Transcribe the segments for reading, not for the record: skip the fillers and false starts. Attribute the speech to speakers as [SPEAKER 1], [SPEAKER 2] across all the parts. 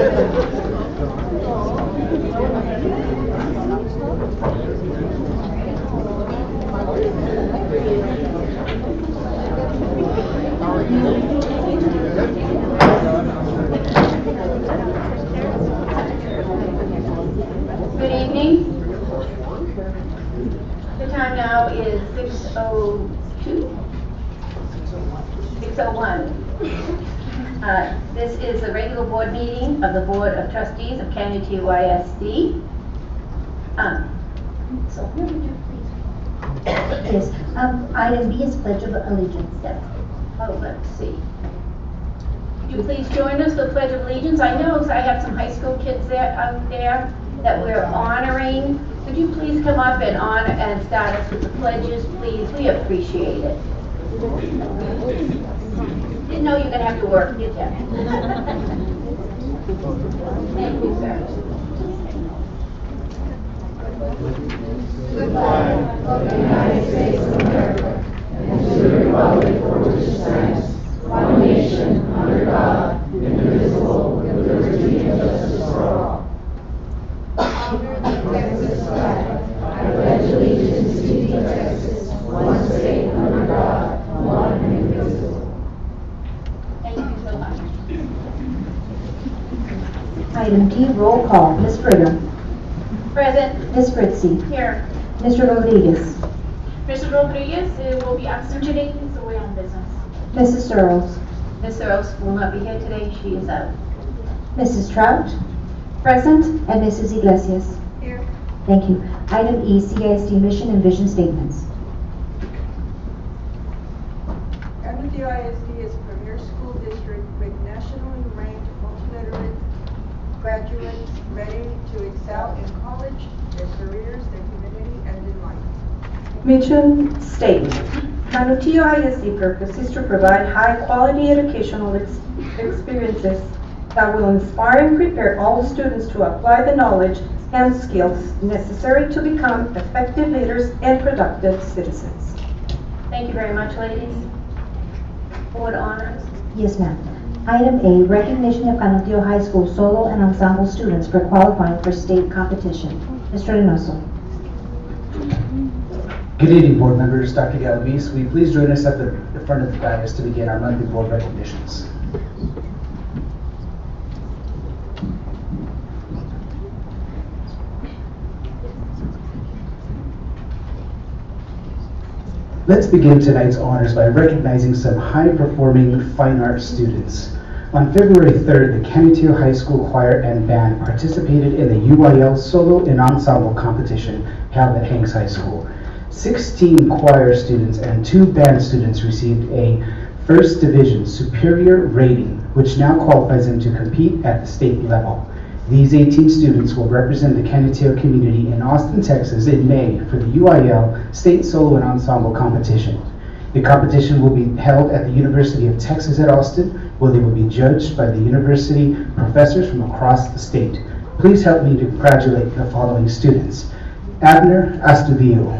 [SPEAKER 1] Good evening. The time now is 6:02. 6:01. This is the regular board meeting of the Board of Trustees of County CISD. So who would you please?
[SPEAKER 2] Yes. Item B is Pledge of Allegiance.
[SPEAKER 1] Yes. Oh, let's see. Would you please join us for the Pledge of Allegiance? I know I have some high school kids out there that we're honoring. Would you please come up and honor and start us with the pledges, please? We appreciate it. Didn't know you're going to have to work, did you? Thank you, sir.
[SPEAKER 3] The flag of the United States of America and to the republic for which it stands, one nation, under God, indivisible, with liberty and justice for all. Honor the Texas flag. I pledge allegiance to Texas, one state, under God, one and indivisible.
[SPEAKER 1] Thank you so much.
[SPEAKER 2] Item D, roll call. Ms. Brigham.
[SPEAKER 1] Present.
[SPEAKER 2] Ms. Fritzy.
[SPEAKER 1] Here.
[SPEAKER 2] Mr. Rodriguez.
[SPEAKER 4] Mr. Rodriguez will be absent today. He's away on business.
[SPEAKER 2] Mrs. Searles.
[SPEAKER 1] Ms. Earls will not be here today. She is out.
[SPEAKER 2] Mrs. Trout. Present. And Mrs. Iglesias.
[SPEAKER 4] Here.
[SPEAKER 2] Thank you. Item E, CISD mission and vision statements.
[SPEAKER 5] CISD is a premier school district with nationally ranked multiliterate graduates ready to excel in college, their careers, their community, and in life.
[SPEAKER 6] Mission statement. Manateo ISD purpose is to provide high-quality educational experiences that will inspire and prepare all students to apply the knowledge and skills necessary to become effective leaders and productive citizens.
[SPEAKER 1] Thank you very much, ladies. Board honors.
[SPEAKER 2] Yes, ma'am. Item A, recognition of Canateo High School solo and ensemble students for qualifying for state competition. Mr. Reynoso.
[SPEAKER 7] Good evening, board members. Dr. Galavis, will you please join us at the front of the dais to begin our monthly board recognitions. Let's begin tonight's honors by recognizing some high-performing fine arts students. On February 3rd, the Canateo High School Choir and Band participated in the UIL Solo and Ensemble competition held at Hanks High School. 16 choir students and 2 band students received a First Division Superior rating, which now qualifies them to compete at the state level. These 18 students will represent the Canateo community in Austin, Texas in May for the UIL State Solo and Ensemble competition. The competition will be held at the University of Texas at Austin, where they will be judged by the university professors from across the state. Please help me to congratulate the following students. Abner Astudillo.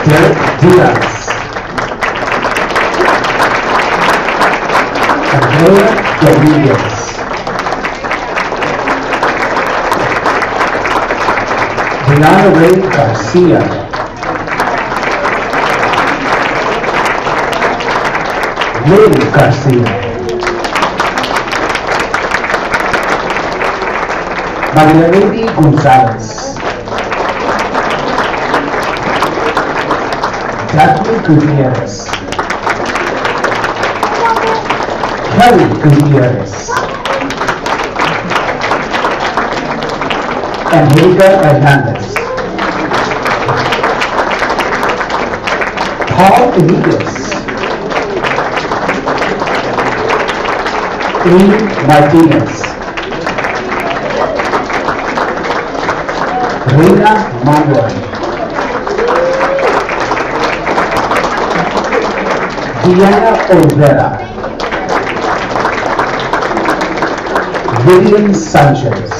[SPEAKER 7] Derek Diaz. Andrea Rodriguez. Diana Ray Garcia. Lynn Garcia. Magdalene Gonzalez. Daphne Gutierrez. Kelly Gutierrez. And Hilda Hernandez. Paul Benitez. Amy Martinez. Reina Manuel. Diana Olvera. Vivian Sanchez.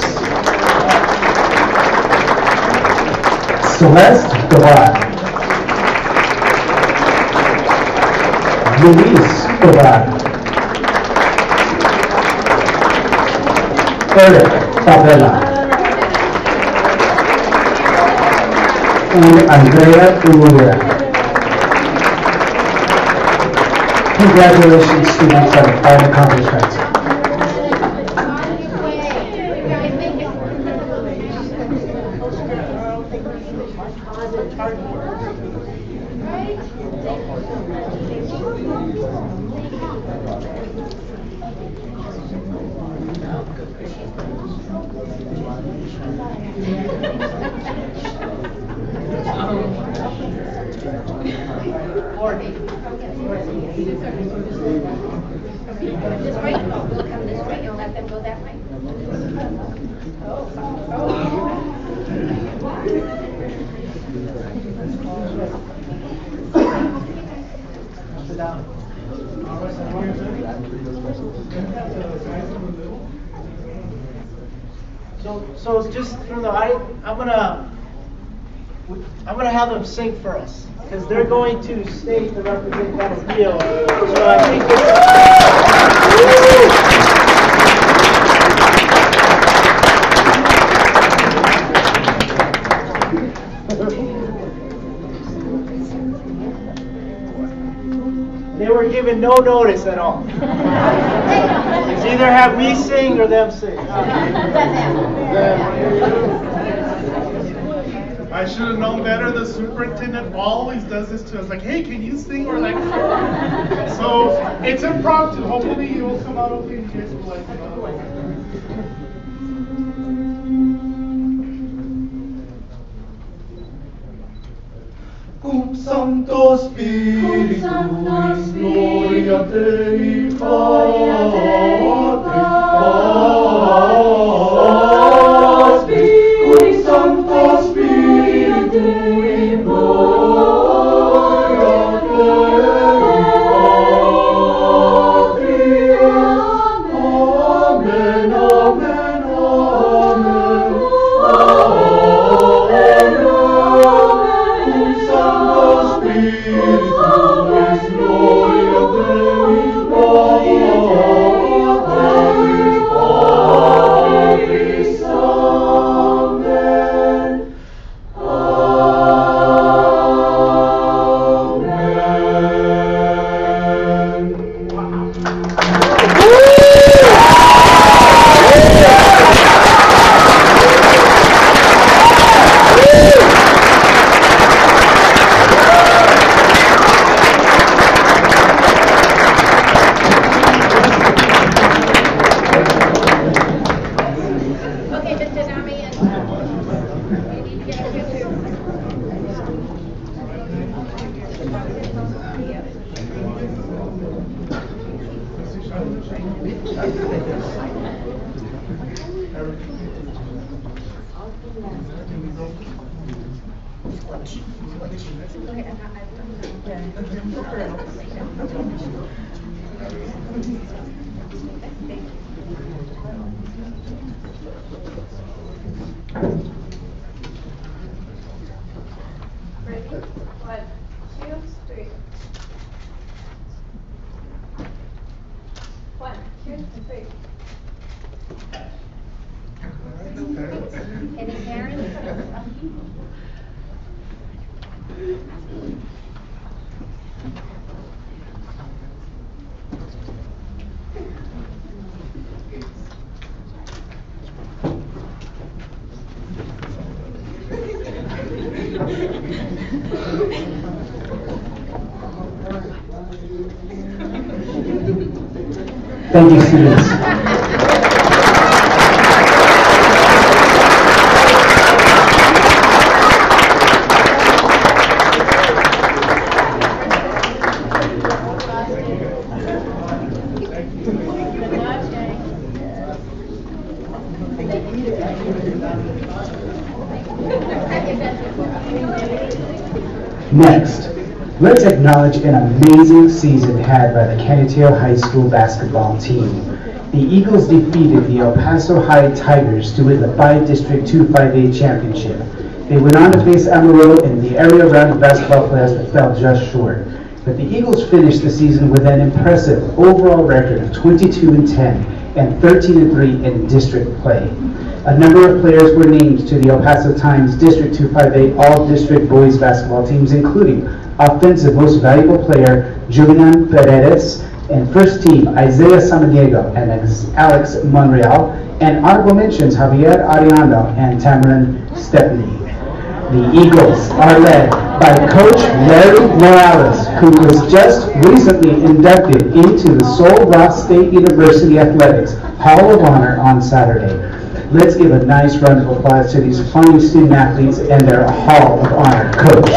[SPEAKER 7] Celeste Gavar. Luis Tobar, Eric Favela, and Andrea Urrea. Congratulations, students, on fine accomplishments.
[SPEAKER 1] This way, we'll come this way, you'll let them go that way.
[SPEAKER 8] So just from the I'm gonna have them sing for us because they're going to state to represent Castillo. So I think they were given no notice at all. It's either have me sing or them sing.
[SPEAKER 3] I should have known better. The superintendent always does this to us, like, hey, can you sing? Or like, so it's impromptu. Hopefully it will come out okay. You guys will like it. Cum Sancto Spiritus, Gloria Dei Patris, Cum Sancto Spiritui, Gloria Dei Patris. Amen, amen, amen, amen. Cum Sancto Spiritus, Gloria Dei Patris, amen.
[SPEAKER 1] Okay, Mr. Damian. You need to get up here.
[SPEAKER 4] Ready? 1, 2, 3. 1, 2, 3.
[SPEAKER 1] Any parents?
[SPEAKER 7] Thank you, students. Next, let's acknowledge an amazing season had by the Canutillo High School basketball team. The Eagles defeated the El Paso High Tigers to win the 5-District 2-5A championship. They went on to face Amarillo in the area round of basketball playoffs but fell just short. But the Eagles finished the season with an impressive overall record of 22-10 and 13-3 in district play. A number of players were named to the El Paso Times District 258 All-District Boys Basketball teams, including Offensive Most Valuable Player Julian Paredes, and First Team Isaiah Samaniego and Alex Monreal, and honorable mentions Javier Ariano and Tamarin Stepney. The Eagles are led by Coach Larry Morales, who was just recently inducted into the Sol Ross State University Athletics Hall of Honor on Saturday. Let's give a nice round of applause to these fine student athletes and their Hall of Honor coach.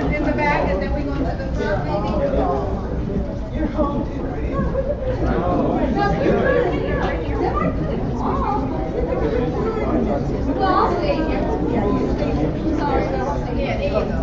[SPEAKER 5] In the back, and then we go to the front, maybe? You're home. Well, I'll stay here. Sorry, I'll stay here. There you go.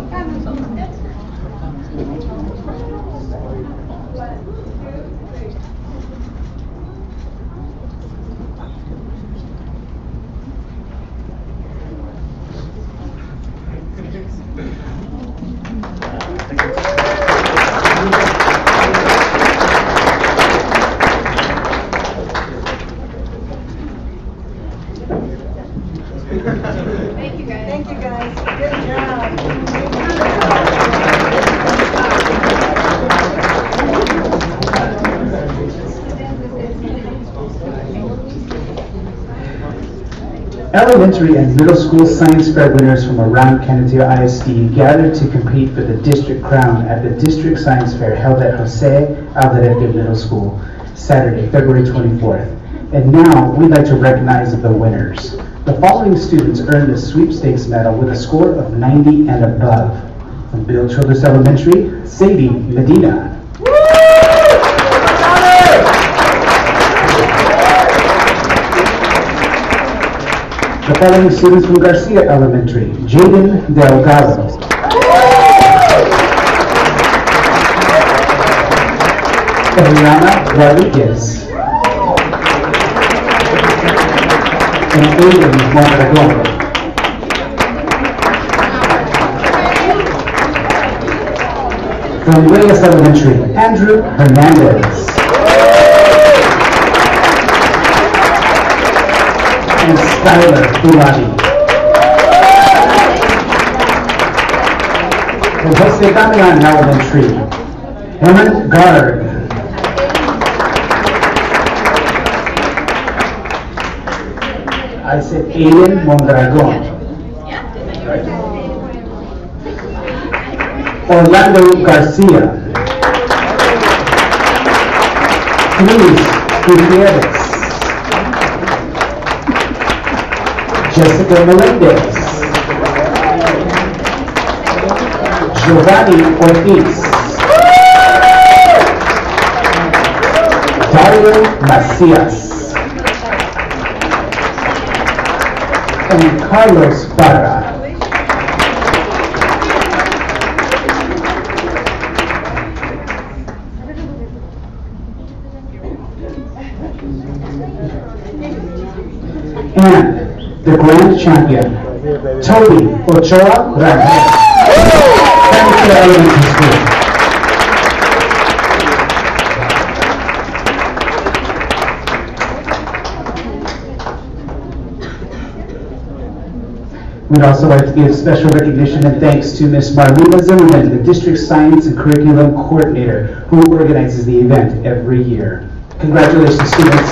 [SPEAKER 5] Thank you, guys. Thank you, guys. Good job.
[SPEAKER 7] Elementary and middle school science fair winners from around Canutillo ISD gathered to compete for the district crown at the district science fair held at Jose Alderete Middle School, Saturday, February 24th. And now we'd like to recognize the winners. The following students earned the sweepstakes medal with a score of 90 and above. From Bill Childress Elementary, Sadie Medina. The following students from Garcia Elementary, Jaden Delgado. Eliana Rodriguez. And Aiden Mondragon. From Reyes Elementary, Andrew Hernandez. And Skylar Bulati. From Jose Damian Elementary, Herman Garg. I said Aiden Mondragon. Orlando Garcia. Luis Gutierrez. Jessica Melendez. Giovanni Ortiz. Dario Macias. And Carlos Barra. And the grand champion, Toby Ochoa Rangel. San Elementary School. We'd also like to give special recognition and thanks to Ms. Marlena Zimmerman, the District Science and Curriculum Coordinator, who organizes the event every year. Congratulations, students.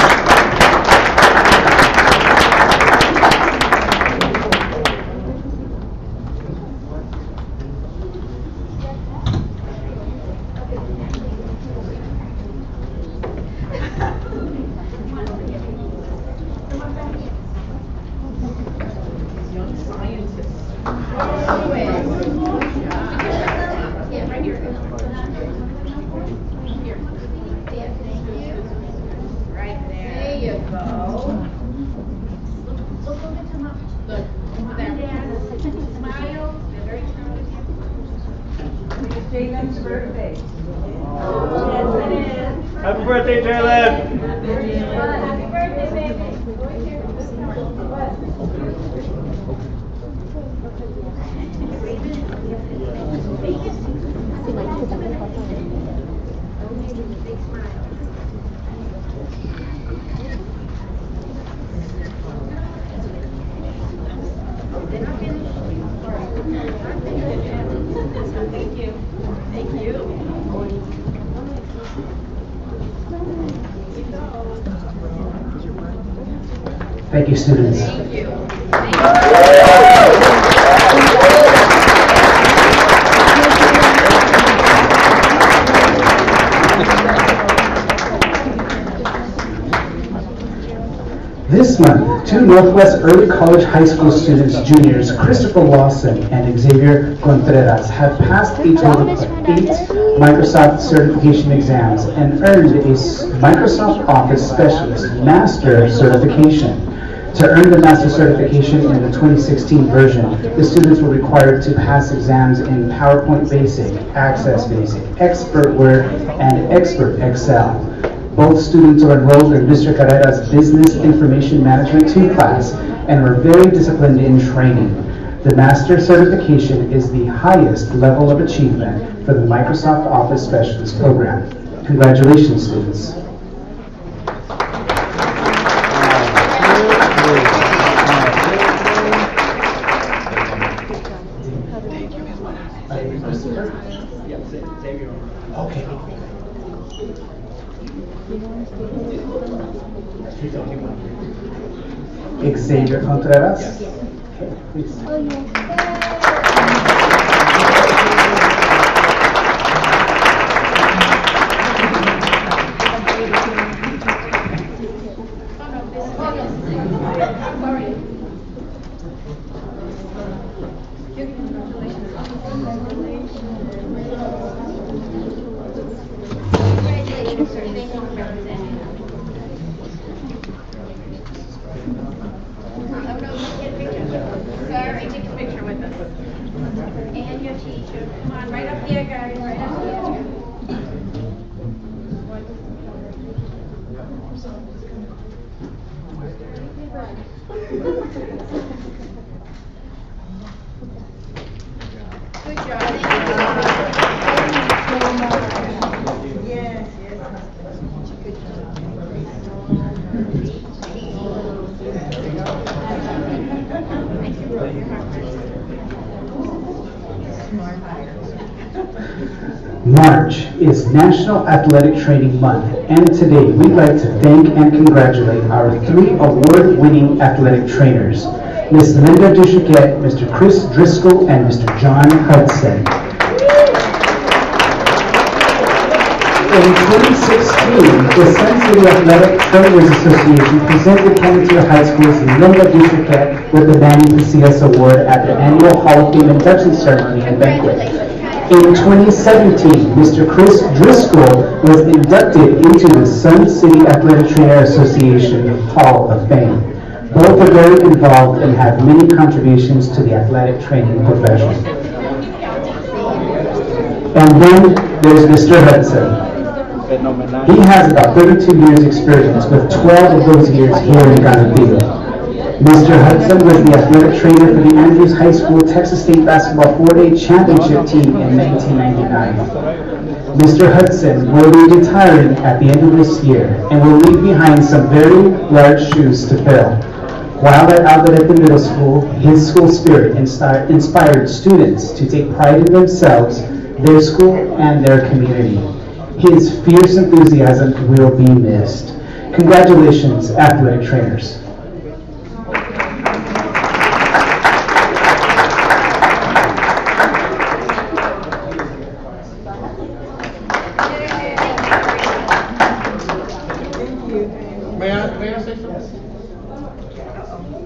[SPEAKER 5] Jalen's birthday.
[SPEAKER 8] Happy birthday, Jalen!
[SPEAKER 4] Happy birthday, baby. Thank you. Thank you.
[SPEAKER 7] Thank you, students.
[SPEAKER 4] Thank you.
[SPEAKER 7] This month, two Northwest Early College High School students, juniors, Christopher Lawson and Xavier Contreras, have passed a total of 8 Microsoft certification exams and earned a Microsoft Office Specialist Master certification. To earn the Master certification in the 2016 version, the students were required to pass exams in PowerPoint Basic, Access Basic, Expert Word, and Expert Excel. Both students are enrolled in Mr. Carrera's Business Information Management 2 class and were very disciplined in training. The Master certification is the highest level of achievement for the Microsoft Office Specialist program. Congratulations, students. Okay. Xavier Contreras. Okay, please.
[SPEAKER 4] And your teacher. Come on, right up here, guys, right up here. Good job.
[SPEAKER 5] Yes,
[SPEAKER 7] March is National Athletic Training Month, and today we'd like to thank and congratulate our 3 award-winning athletic trainers, Ms. Linda Duchiquette, Mr. Chris Driscoll, and Mr. John Hudson. In 2016, the Sun City Athletic Trainers Association presented Canutillo High School's Loma District with the Manny Casillas Award at their annual Hall of Fame induction ceremony and banquet. In 2017, Mr. Chris Driscoll was inducted into the Sun City Athletic Trainer Association Hall of Fame. Both are very involved and have many contributions to the athletic training profession. And then there's Mr. Hudson. He has about 32 years experience, with 12 of those years here in Canutillo. Mr. Hudson was the athletic trainer for the Andrews High School Texas State Basketball 4A Championship team in 1999. Mr. Hudson will be retiring at the end of this year and will leave behind some very large shoes to fill. While at Alvarete Middle School, his school spirit inspired students to take pride in themselves, their school, and their community. His fierce enthusiasm will be missed. Congratulations, athletic trainers.
[SPEAKER 3] May I say something?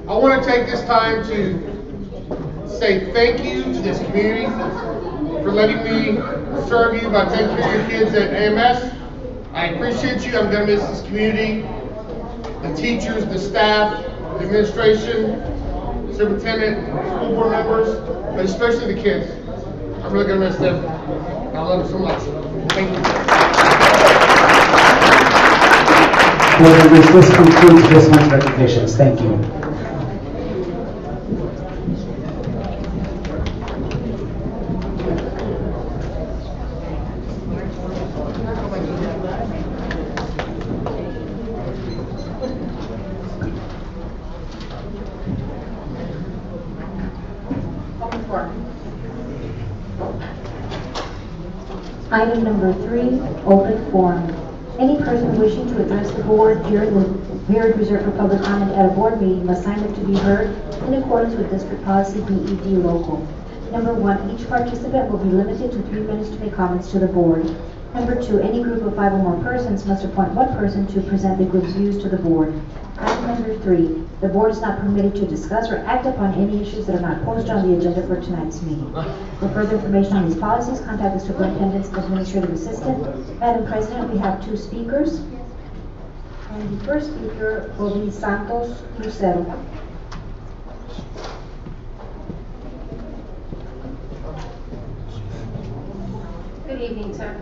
[SPEAKER 3] I want to take this time to say thank you to this community for letting me serve you by taking care of your kids at AMS. I appreciate you. I'm going to miss this community, the teachers, the staff, the administration, superintendent, school board members, but especially the kids. I'm really going to miss them. I love them so much. Thank you.
[SPEAKER 7] Board members, this concludes this month's recognitions. Thank you.
[SPEAKER 2] Item number 3, open forum. Any person wishing to address the board during the period reserved for public comment at a board meeting must sign up to be heard in accordance with District Policy BED Local. Number 1, each participant will be limited to 3 minutes to make comments to the board. Number 2, any group of 5 or more persons must appoint one person to present the group's views to the board. Item number 3, the board is not permitted to discuss or act upon any issues that are not posted on the agenda for tonight's meeting. For further information on these policies, contact the Superintendent's Administrative Assistant. Madam President, we have 2 speakers. And the first speaker will be Santos Lucero.
[SPEAKER 1] Good evening, sir.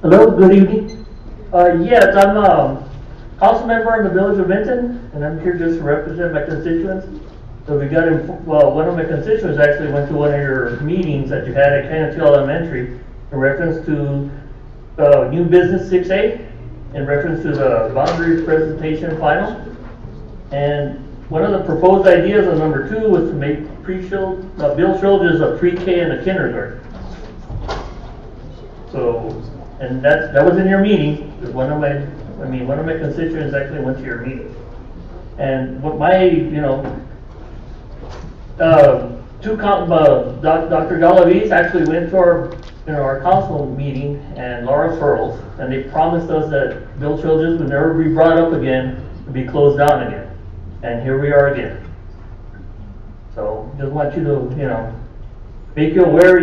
[SPEAKER 9] Hello, good evening. Yes, I'm a council member in the village of Benton, and I'm here just to represent my constituents. So we got, one of my constituents actually went to one of your meetings that you had at Canutillo Elementary in reference to new business 6A, in reference to the boundary presentation final. And one of the proposed ideas on number 2 was to make Bill Shoulders a pre-K and a kindergarten. So, and that was in your meeting. One of my constituents actually went to your meeting. And what my, Dr. Galaviz actually went to our council meeting, and Laura Furls, and they promised us that Bill Childress would never be brought up again, to be closed down again. And here we are again. So just want you to, make you aware,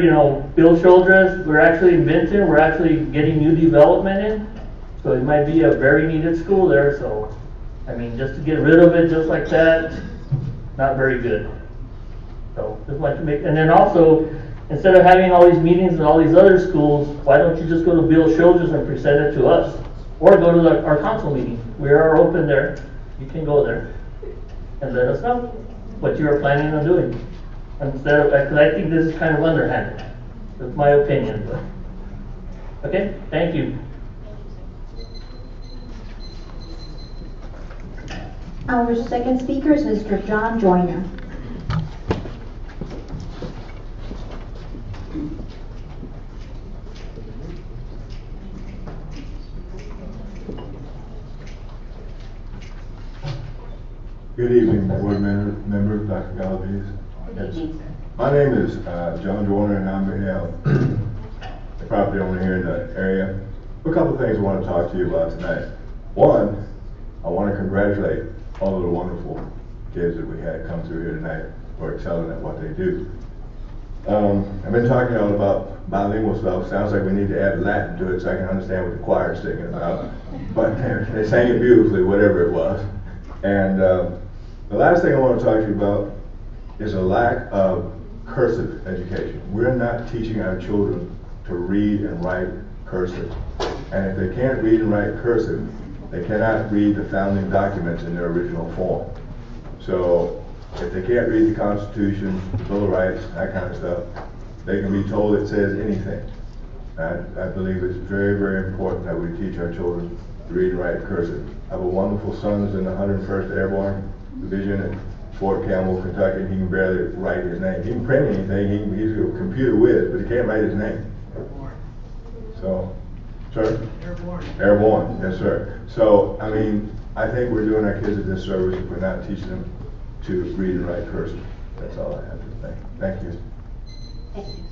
[SPEAKER 9] Bill Childress, we're actually in Benton, we're actually getting new development in. So it might be a very needed school there. So, just to get rid of it just like that, not very good. So just want to and then also, instead of having all these meetings in all these other schools, why don't you just go to Bill Childress and present it to us? Or go to our council meeting. We are open there. You can go there and let us know what you are planning on doing. Instead of, because I think this is kind of underhanded. That's my opinion. But okay, thank you.
[SPEAKER 2] Our second speaker is Mr. John Joyner.
[SPEAKER 10] Good evening, board members, Dr. Galaviz. Yes. My name is John Joyner, and I'm here the property owner here in the area. A couple of things I want to talk to you about tonight. One, I want to congratulate all of the wonderful kids that we had come through here tonight for excelling at what they do. I've been talking all about bilingual stuff. Sounds like we need to add Latin to it so I can understand what the choir is singing about. But they sang it beautifully, whatever it was. And the last thing I want to talk to you about is a lack of cursive education. We're not teaching our children to read and write cursive. And if they can't read and write cursive, they cannot read the founding documents in their original form. So if they can't read the Constitution, the Bill of Rights, that kind of stuff, they can be told it says anything. I believe it's very, very important that we teach our children to read and write cursive. I have a wonderful son who's in the 101st Airborne Division at Fort Campbell, Kentucky. He can barely write his name. He can print anything. He's a computer whiz, but he can't write his name. So, sir? Airborne. Airborne, yes, sir. So, I mean, I think we're doing our kids a disservice if we're not teaching them to read and write cursive. That's all I have to say. Thank you.
[SPEAKER 1] Thank you.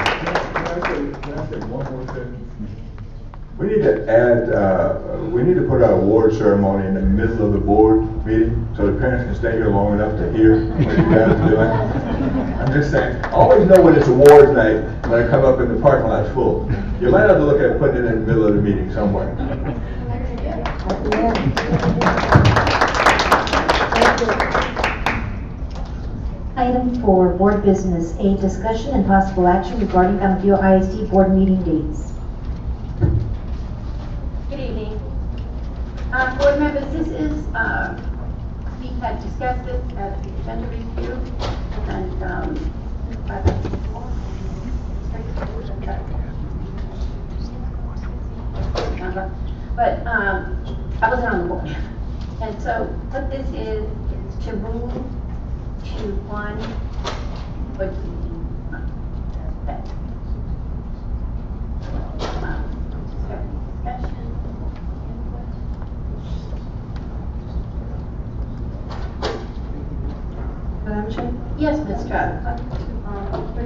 [SPEAKER 10] Can I say one more thing? We need to add, we need to put our award ceremony in the middle of the board meeting so the parents can stay here long enough to hear what you guys are doing. I'm just saying, I always know when it's awards night when I come up and the parking lot's full. You might have to look at putting it in the middle of the meeting somewhere.
[SPEAKER 2] Item 4, board business. A, discussion and possible action regarding Canutillo ISD board meeting dates.
[SPEAKER 1] Good evening. Board members, this is, we had discussed this at the agenda review, and, I wasn't on the board. And so what this is to move to one, but
[SPEAKER 6] Madam Chair?
[SPEAKER 1] yes, Ms. Travis.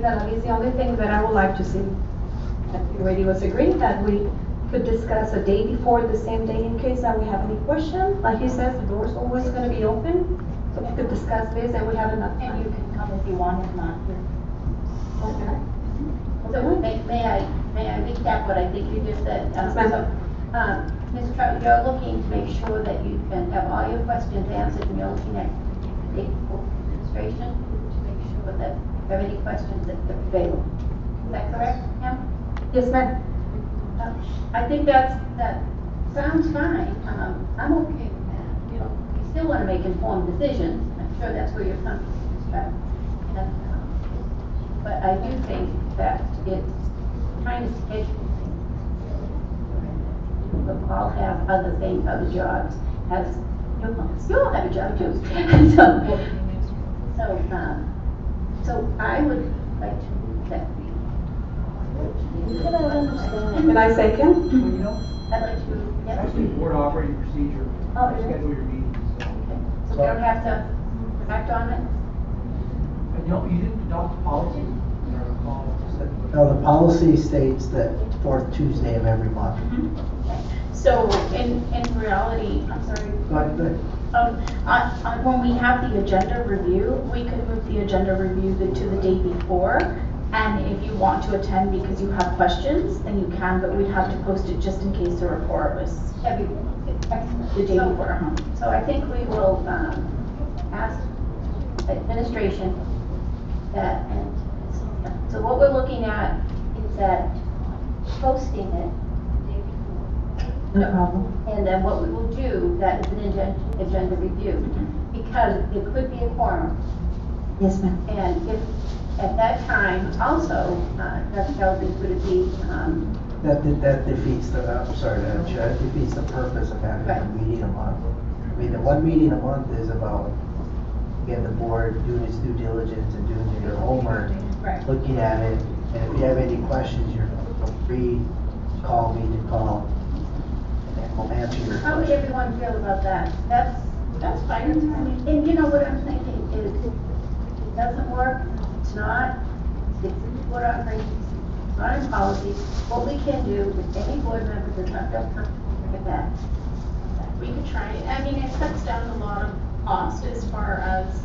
[SPEAKER 6] That is the only thing that I would like to see. That we already was agreed that we could discuss a day before the same day in case that we have any question. Like he says, the door's always going to be open. So we could discuss this and we have enough time.
[SPEAKER 2] And you can come if you want, if not, here.
[SPEAKER 1] Okay. So may I recap what I think you just said?
[SPEAKER 6] Yes, ma'am.
[SPEAKER 1] So, Ms. Trout, you're looking to make sure that you can have all your questions answered, and you're looking at the administration to make sure that if there are any questions that are available. Is that correct, Pam?
[SPEAKER 6] Yes, ma'am.
[SPEAKER 1] I think that sounds fine. I'm okay with that. You know, you still want to make informed decisions. I'm sure that's where you're coming from. But I do think that it's trying to schedule things. We all have other things, other jobs. You all have a job too. So I would like to move that we.
[SPEAKER 6] Can I second?
[SPEAKER 1] I'd like to. Yes.
[SPEAKER 11] Actually, board operating procedure,
[SPEAKER 1] Oh, is it?
[SPEAKER 11] schedule your meetings.
[SPEAKER 1] So we don't have to act on it?
[SPEAKER 11] And you didn't adopt the policy? Or the call, just
[SPEAKER 12] No, the policy states that fourth Tuesday of every month.
[SPEAKER 13] So in reality, I'm sorry.
[SPEAKER 12] Go ahead.
[SPEAKER 13] When we have the agenda review, we could move the agenda review to the day before. And if you want to attend because you have questions, then you can, but we'd have to post it just in case the report was the day before.
[SPEAKER 1] So I think we will ask administration that, and so what we're looking at is that posting it the day before.
[SPEAKER 2] No problem.
[SPEAKER 1] And then what we will do, that is an agenda review, because it could be a quorum.
[SPEAKER 2] Yes, ma'am.
[SPEAKER 1] And if at that time also, Dr. Kelvin, would it be,
[SPEAKER 12] That defeats the, I'm sorry, Madam Chair, that defeats the purpose of having
[SPEAKER 1] Right.
[SPEAKER 12] a meeting a month. I mean, the one meeting a month is about getting the board doing its due diligence and doing their homework,
[SPEAKER 1] Right.
[SPEAKER 12] looking at it, and if you have any questions, you're free to call me to call, and we'll answer your
[SPEAKER 1] how would
[SPEAKER 12] questions.
[SPEAKER 1] everyone feel about that? That's fine. And you know what I'm thinking is, if it doesn't work, board operations, not in policies, what we can do if any board member does not feel comfortable with that.
[SPEAKER 13] We could try it. I mean, it cuts down a lot of cost as far as,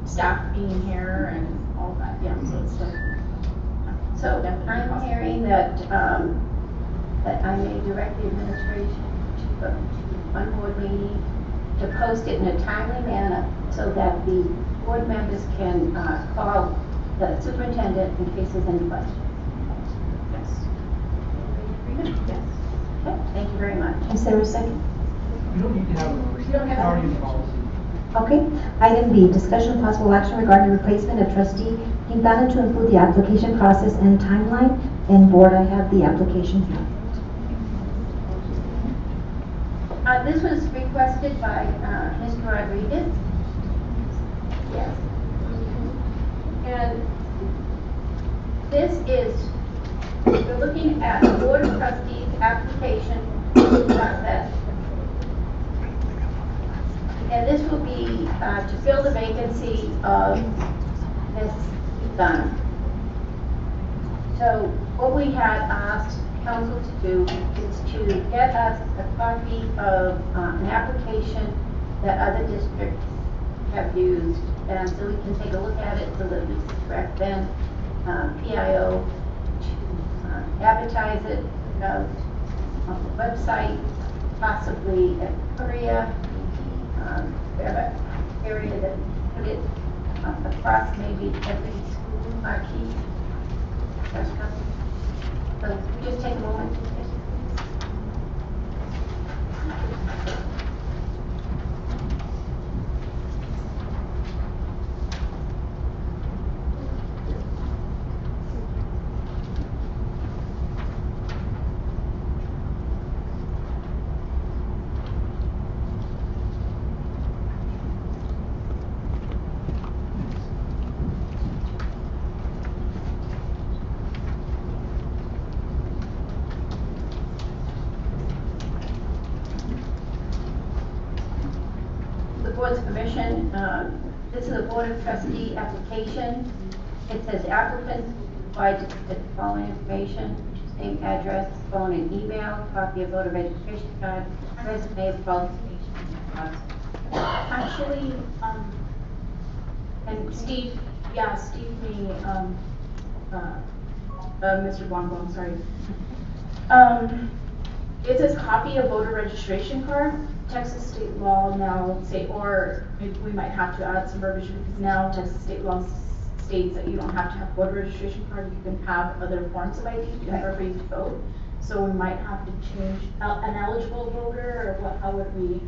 [SPEAKER 13] staff being here and all that, yeah, so it's definitely.
[SPEAKER 1] So I'm hearing that, that I may direct the administration to one board meeting to post it in a timely manner so that the board members can, call the superintendent in case there's any questions.
[SPEAKER 13] Yes.
[SPEAKER 1] Yes. Okay, thank you very much.
[SPEAKER 2] Is there a second?
[SPEAKER 11] You don't need to have a motion.
[SPEAKER 1] You don't have
[SPEAKER 11] It's already
[SPEAKER 1] to.
[SPEAKER 11] in policy.
[SPEAKER 2] Okay. Item B, discussion and possible action regarding replacement of trustee Quintana to include the application process and timeline. And board, I have the application here.
[SPEAKER 1] This was requested by, Mr. Rodriguez. Yes. And this is, we're looking at the Board of Trustees application process. And this will be, to fill the vacancy of Ms. Dunn. So what we had asked council to do is to get us a copy of an application that other districts have used, and so we can take a look at it so that we can direct then PIO to advertise it on the website, possibly at Korea, whatever area that put it across maybe every school marquee. So just take a moment. Board's permission, this is a Board of Trustee application. It says applicants provide the following information: name, address, phone and email, copy of voter registration card, resume, qualifications.
[SPEAKER 13] Actually, and Steve, me, Mr. Bongo, I'm sorry. It says copy of voter registration card. Texas state law now say, or maybe we might have to add some verbiage because now Texas state law states that you don't have to have a voter registration card. You can have other forms of ID in order for you to vote. So we might have to change an eligible voter, or what? How would we?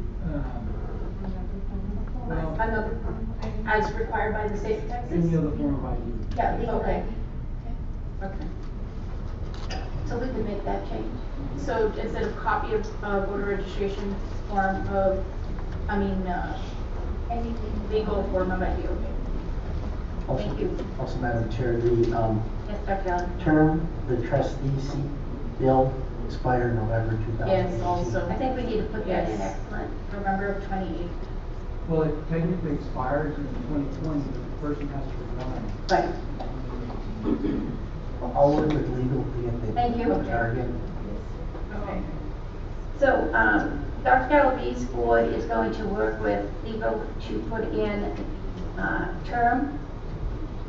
[SPEAKER 13] Another form, as required by the state of Texas.
[SPEAKER 11] Any other form of ID.
[SPEAKER 1] Yeah, legal
[SPEAKER 13] Okay.
[SPEAKER 1] ID.
[SPEAKER 13] Okay.
[SPEAKER 1] So we can make that change.
[SPEAKER 13] So instead of copy of voter registration form of, any legal form of ID, okay.
[SPEAKER 1] Thank you.
[SPEAKER 12] Also, Madam Chair, the
[SPEAKER 1] Yes, Dr. Allen.
[SPEAKER 12] term, the trustee seat bill expired November 2018.
[SPEAKER 13] Yes, also.
[SPEAKER 1] I think we need to put that in,
[SPEAKER 13] Yes.
[SPEAKER 1] excellent.
[SPEAKER 13] November of 28.
[SPEAKER 11] Well, it technically expires in 2020, but the person has to resign.
[SPEAKER 1] Right.
[SPEAKER 12] I'll work with legal to get the
[SPEAKER 1] Thank you.
[SPEAKER 12] target.
[SPEAKER 13] Okay.
[SPEAKER 1] So, Dr. Galavi's board is going to work with legal to put in term.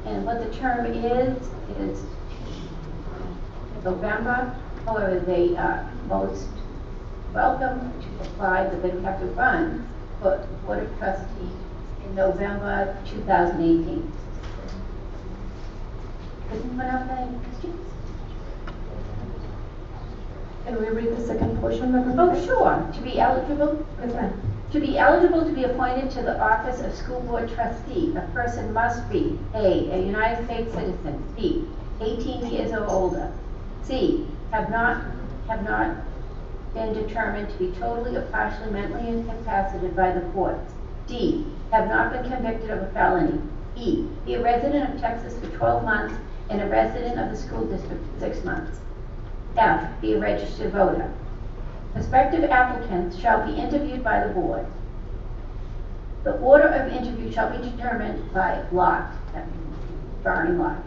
[SPEAKER 1] And what the term is November. However, they are most welcome to apply, but they have to run for Board of Trustees in November 2018. Does anyone have any questions?
[SPEAKER 6] Can we read the second portion of it?
[SPEAKER 1] Oh, sure. To be eligible,
[SPEAKER 6] Yes, ma'am.
[SPEAKER 1] to be eligible to be appointed to the office of school board trustee, a person must be A, United States citizen, B, 18 years or older, C, have not been determined to be totally or partially mentally incapacitated by the courts, D, have not been convicted of a felony, E, be a resident of Texas for 12 months and a resident of the school district for 6 months. F, be a registered voter. Prospective applicants shall be interviewed by the board. The order of interview shall be determined by lot. barring lots.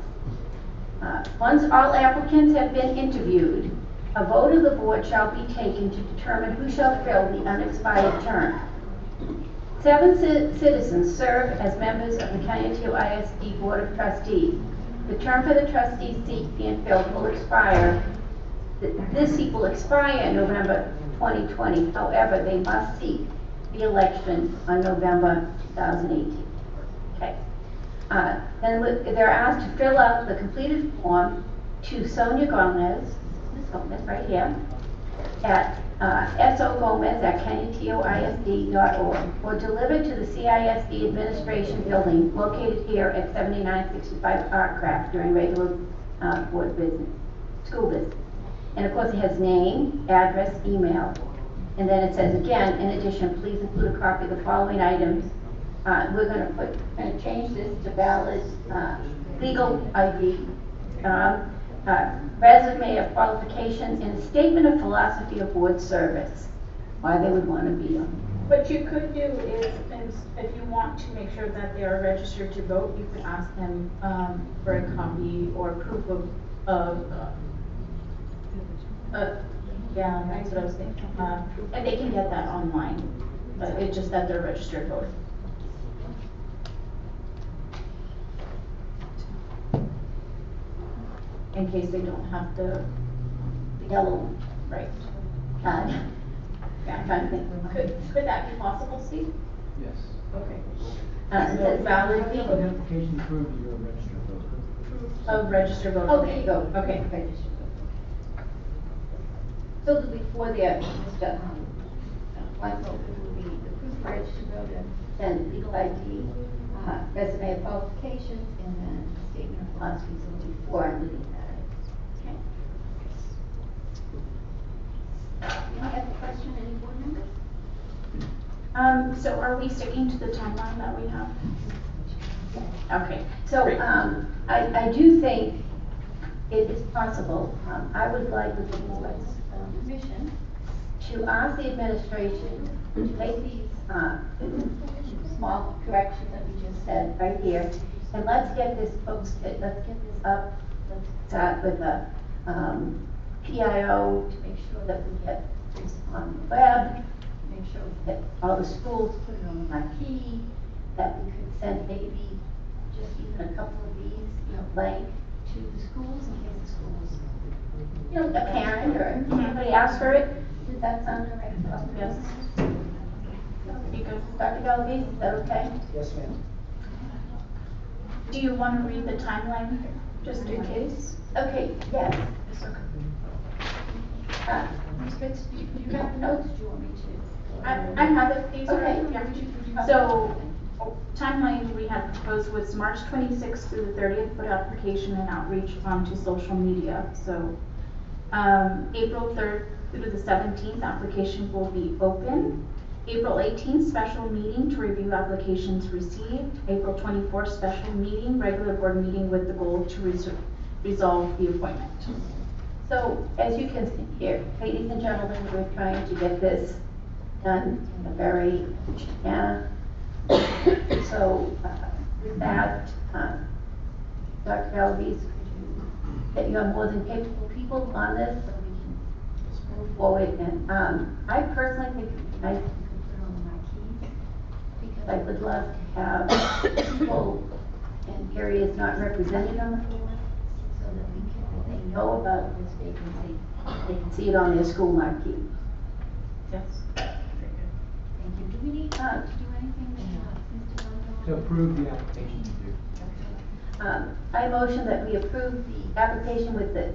[SPEAKER 1] Once all applicants have been interviewed, a vote of the board shall be taken to determine who shall fill the unexpired term. 7 citizens serve as members of the Canutillo ISD Board of Trustees. The term for the trustee seat being filled will expire. This seat will expire in November 2020. However, they must seek the election on November 2018. Okay. Then they're asked to fill out the completed form to Sonia Gomez, Ms. Gomez right here, at sogomez@canutilloisd.org, or delivered to the CISD Administration Building located here at 7965 Artcraft during regular board business, school business. And of course it has name, address, email. And then it says again, in addition, please include a copy of the following items. We're going to change this to valid legal ID, resume of qualifications, and a statement of philosophy of board service. Why they would want to be on.
[SPEAKER 13] What you could do is, if you want to make sure that they are registered to vote, you could ask them for a copy or proof of yeah, that's what I was thinking. And they can get that online, but it's just that they're registered voter. In case they don't have the yellow one. Right. Yeah, I'm trying to think. Could that be possible, Steve?
[SPEAKER 11] Yes.
[SPEAKER 13] Okay.
[SPEAKER 1] It says valid legal.
[SPEAKER 11] Identification proof you're a registered voter.
[SPEAKER 13] Of registered voter.
[SPEAKER 1] Oh, there you go.
[SPEAKER 13] Okay.
[SPEAKER 1] Registered. So before there, Mr. One vote will be the proof of registered voter, then legal ID, resume of qualifications, and then statement of philosophy. So before I'm leaving that. Okay. Any other question, any board members?
[SPEAKER 13] So are we sticking to the timeline that we have? Okay.
[SPEAKER 1] So I do think it is possible. I would like with the board's permission to ask the administration to make these small corrections that we just said right here, and let's get this posted. Let's get this up. Let's start with a PIO to make sure that we get this on the web. Make sure that all the schools put it on the marquee. That we could send maybe just even a couple of these, blank to the schools in case the schools, a parent or somebody asks for it. Does that sound all right?
[SPEAKER 13] Yes.
[SPEAKER 1] You go, Dr. Galvez, is that okay?
[SPEAKER 12] Yes, ma'am.
[SPEAKER 13] Do you want to read the timeline just in case?
[SPEAKER 1] Okay, yes. Ms. Fitz, do you have notes? Do you want me to?
[SPEAKER 13] I have it. These
[SPEAKER 1] Okay.
[SPEAKER 13] are, yeah. So, timeline we had proposed was March 26th through the 30th, put application and outreach onto social media. So, April 3rd through the 17th, applications will be open. April 18th, special meeting to review applications received. April 24th, special meeting, regular board meeting with the goal to resolve the appointment.
[SPEAKER 1] So, as you can see here, ladies and gentlemen, we're trying to get this done in a very manner. So, with that, Dr. Galvez, that you have more than capable people on this, so we can move forward. And I personally think it would be nice if we could put it on the marquee, because I would love to have people in areas not represented on the board, so that we can, if they know about this vacancy, they can see it on their school marquee.
[SPEAKER 13] Yes.
[SPEAKER 1] Thank you. Do we need to do anything, Mr.
[SPEAKER 11] To approve the application you do.
[SPEAKER 1] I motion that we approve the application with the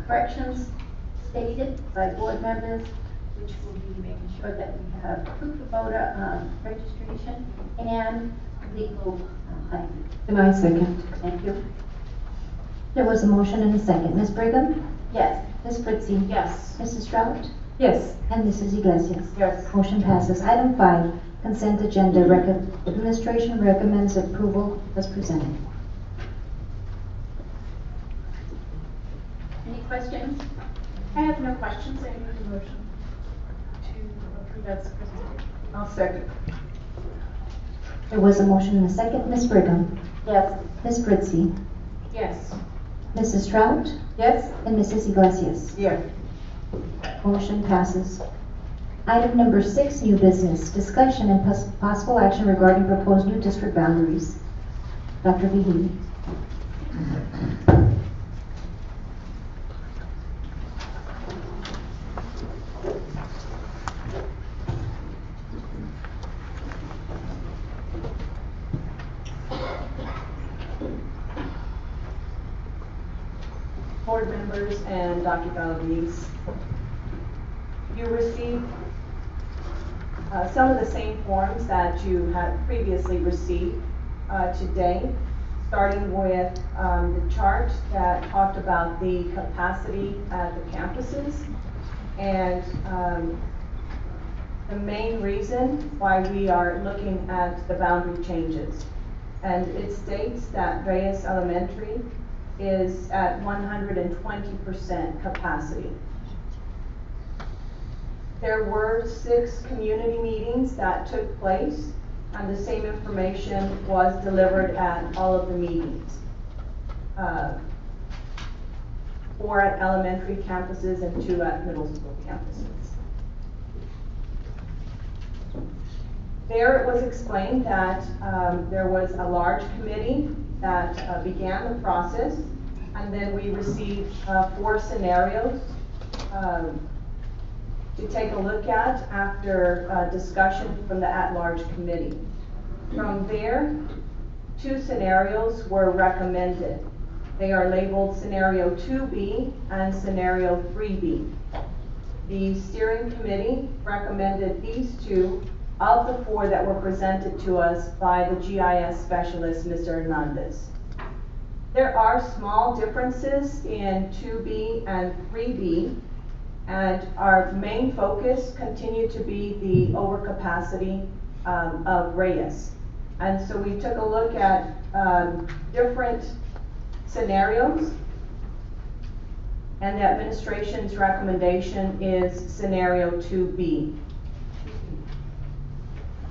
[SPEAKER 1] corrections stated by board members, which will be making sure that we have proof of voter registration and legal ID.
[SPEAKER 6] And I second.
[SPEAKER 1] Thank you.
[SPEAKER 2] There was a motion and a second. Ms. Brigham?
[SPEAKER 1] Yes.
[SPEAKER 2] Ms. Fritzie?
[SPEAKER 13] Yes.
[SPEAKER 2] Mrs. Strout?
[SPEAKER 6] Yes.
[SPEAKER 2] And Mrs. Iglesias?
[SPEAKER 6] Yes.
[SPEAKER 2] Motion passes. Item 5, consent agenda. Administration recommends approval as presented.
[SPEAKER 1] Any questions?
[SPEAKER 13] I have no questions. I need a motion to approve as presented.
[SPEAKER 6] I'll second.
[SPEAKER 2] There was a motion and a second. Ms. Brigham.
[SPEAKER 1] Yes.
[SPEAKER 2] Ms. Fritzie.
[SPEAKER 1] Yes.
[SPEAKER 2] Mrs. Strout.
[SPEAKER 1] Yes?
[SPEAKER 2] And Mrs. Iglesias.
[SPEAKER 5] Yes.
[SPEAKER 2] Motion passes. Item number 6, new business. Discussion and possible action regarding proposed new district boundaries. Dr. Vihini.
[SPEAKER 14] Board members and Dr. Galaviz, you received some of the same forms that you had previously received today, starting with the chart that talked about the capacity at the campuses and the main reason why we are looking at the boundary changes. And it states that Reyes Elementary is at 120% capacity. There were 6 community meetings that took place, and the same information was delivered at all of the meetings. 4 at elementary campuses and 2 at middle school campuses. There it was explained that there was a large committee that began the process, and then we received 4 scenarios to take a look at after discussion from the at-large committee. From there, 2 scenarios were recommended. They are labeled Scenario 2B and Scenario 3B. The steering committee recommended these 2 of the 4 that were presented to us by the GIS specialist, Mr. Hernandez. There are small differences in 2B and 3B, and our main focus continued to be the overcapacity of Reyes. And so we took a look at different scenarios, and the administration's recommendation is Scenario 2B.